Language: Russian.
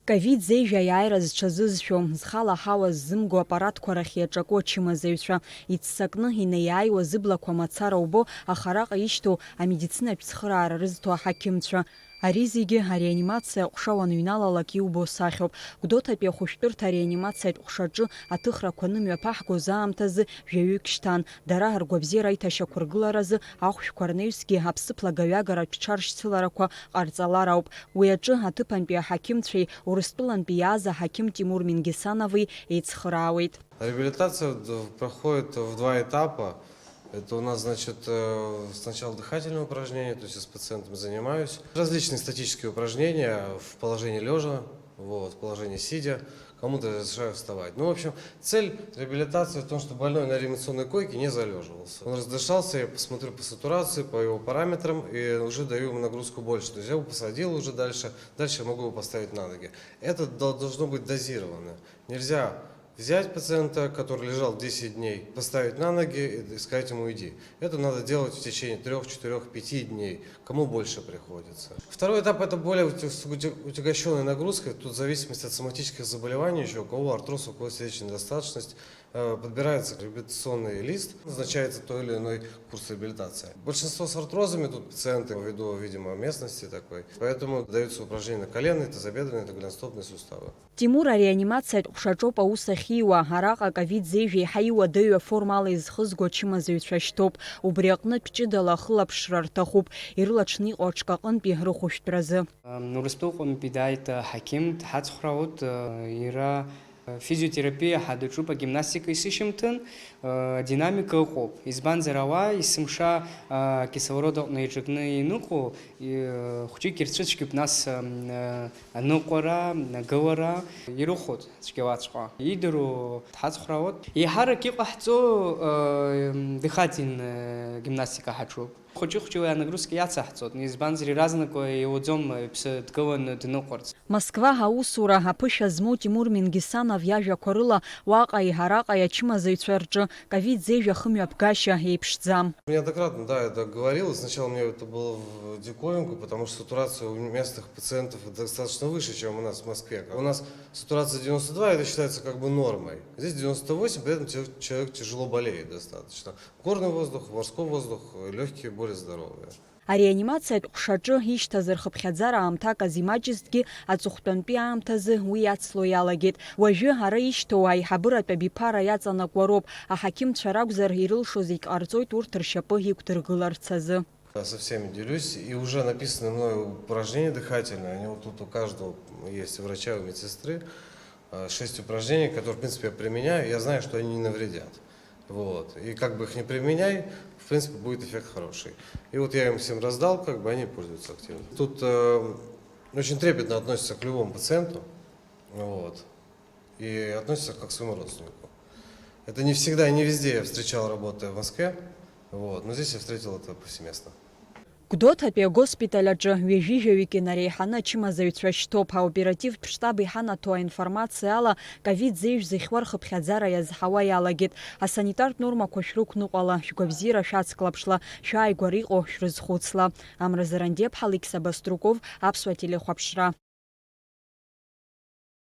Ковид зеижәа иааира зҽазызшәо, зхала ҳауа ззымго аппаратқәа рахь иаҿаку ачымазаҩцәа, иццакны инеиааиуа зыблақәа мацара убо, аха араҟа ишьҭоу амедицинатә цхыраара рызҭо аҳақьымцәа. Ари зегьы ареанимациа ҟәша уаныҩналалак иубо сахьоуп. Гәдоуҭатәи ахәышәтәырҭа ареанимациатә ҟәшаҿы аҭыхрақәа нымҩаԥаҳгоз аамҭазы жәаҩык шьҭан. Дара ргәабзиара иҭашьақәыргыларазы ахәшәқәа рнаҩсгьы аԥсыԥлагаҩагаратә ҽаршьцыларақәа ҟарҵалар ауп. Уи аҿы аҭыԥантәи аҳақьымцәеи Урыстәылантәи иааз аҳақьым Тимур Мингисанови еицхыраауеит. Реабилитация проходит в два этапа. Это у нас, значит, сначала дыхательные упражнения, то есть я с пациентом занимаюсь. Различные статические упражнения в положении лежа, в положении сидя. Кому-то разрешаю вставать. Ну, в общем, цель реабилитации в том, что больной на реанимационной койке не залеживался. Он раздышался, я посмотрю по сатурации, по его параметрам и уже даю ему нагрузку больше. То есть я его посадил уже дальше я могу его поставить на ноги. Это должно быть дозировано. Нельзя взять пациента, который лежал 10 дней, поставить на ноги и сказать ему иди. Это надо делать в течение 3, 4, 5 дней, кому больше приходится. Второй этап это более утягощенная нагрузка. Тут в зависимости от соматических заболеваний, еще у кого артроз, у кого сердечная недостаточность, подбирается реабилитационный лист, назначается той или иной курс реабилитации. Большинство с артрозами тут пациенты ввиду, видимо, местности такой, поэтому даются упражнения на коленные, тазобедренные, голеностопные суставы. Тимур ареанимациатә ҟәшаҿоуп аус ахьиуа, араҟа ковид зеижәа еиҳа иуадаҩу аформала изхызго ачымазаҩцәа шьҭоуп. Убри аҟнытә ҷыдала ахылаԥшра рҭахуп, ирылаҽны иҟоу аҽкаҟынтәи рыхәышәтәразы. Урыстәылантәи дааит аҳақьым дҳацхраут, иара физиотерапия ҳадаҿуп, агимнастика исышьамҭан, динамика ыҟоуп. Избанзар ауаа есымша кислород аҟны иҿакны иныҟәо, хәҷык ирцәыцәгьоуп, нас аныҟәара, агылара ирыхәоит цәгьалаҵәҟьа. Идыру дҳацхраут. Еиҳарак иҟаҳҵо дыхательная гимнастика ҳаҿуп. Хәҷы-хәҷыла анагрузка иацаҳҵоит, избанзар иразнако иуаӡом иԥсы дгыланы дныҟәарц. Москва аусура аԥышәа змоу Тимур Мингисанов иажәақәа рыла уаҟа араҟа ачымазаҩцәа рҿы ковид зеижәа хымҩаԥгашьа еиԥшӡам. Неоднократно, да, это говорил. Сначала мне это было в диковинку, потому что сатурация у местных пациентов достаточно выше, чем у нас в Москве. У нас сатурация 92, это считается как бы нормой. Здесь 98, при этом человек тяжело болеет достаточно. Горный воздух, морской воздух, легкие более здоровые. Ареанимациатә ҟәшаҿы ишьҭаз рхыԥхьаӡара аамҭак азимаҷызҭгьы аҵыхәтәантәи аамҭазы уи иацло иалагеит. Уажәы ара ишьҭоу аиҳабыратә абиԥара иаҵанакуа роуп. Аҳақьымцәа ракәзар ирылшо зегь ҟарҵоит урҭ ршьапы иқәдыргыларц азы. Я со всеми делюсь, и уже написаны мной упражнения дыхательные. Они вот тут у каждого есть, у врача, у медсестры. 6 упражнений, которые, в принципе, я применяю. Я знаю, что они не навредят. И как бы их не применяй, в принципе, будет эффект хороший. И вот я им всем раздал, как бы они пользуются активно. Тут очень трепетно относятся к любому пациенту, и относятся как к своему родственнику. Это не всегда и не везде я встречал, работая в Москве, но здесь я встретил это повсеместно. Гәдоуҭатәи агоспиталь аҿы ҩажәижәаҩык инареиҳаны ачымазаҩцәа шьҭоуп. Аоперативтә штаб иҳанаҭо аинформациа ала ковид зеижә зыхьуа рхыԥхьаӡара иазҳауа иалагеит. Асанитартә нормақәа шәрықәныҟәала, шәгәабзиара шәацклаԥшла, шәааигәара иҟоу шәрызхәыцла. Амра Зарандиаԥҳа, Алексей Баструков, Аԥсуа телехәаԥшра.